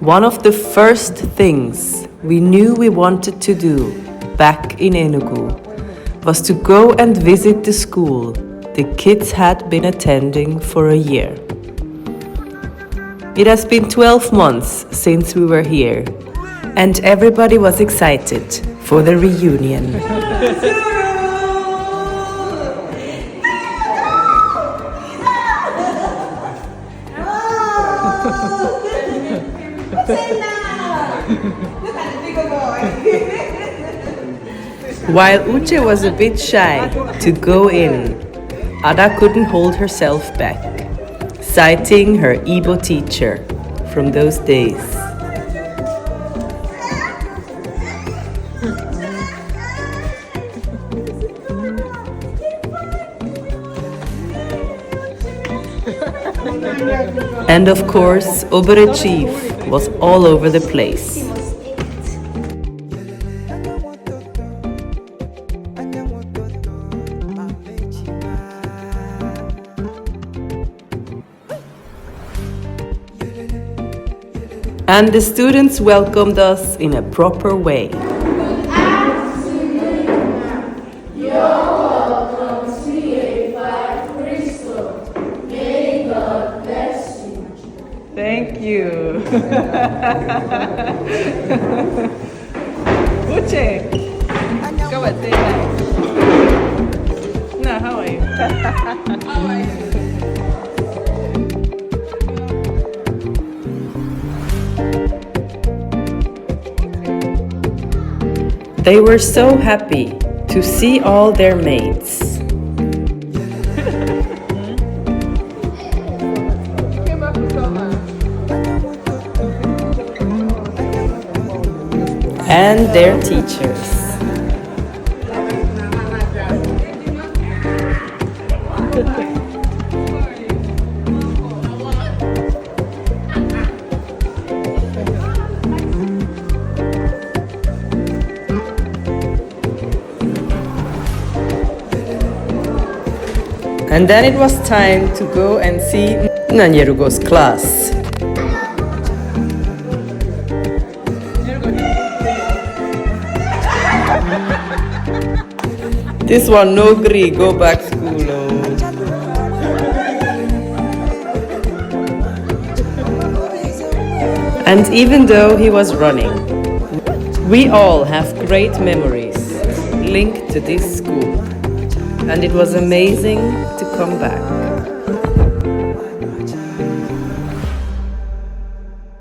One of the first things we knew we wanted to do back in Enugu was to go and visit the school the kids had been attending for a year. It has been 12 months since we were here, and everybody was excited for the reunion. While Uche was a bit shy to go in, Ada couldn't hold herself back, citing her Igbo teacher from those days. And of course, Obere Chief was all over the place. And the students welcomed us in a proper way. Thank you. Uche, go and say hi. No, how are you? How are you? They were so happy to see all their mates. And their teachers. And then it was time to go and see Nanyerugo's class. This one no gree, go back school. Oh. And even though he was running, we all have great memories linked to this school. And it was amazing to come back.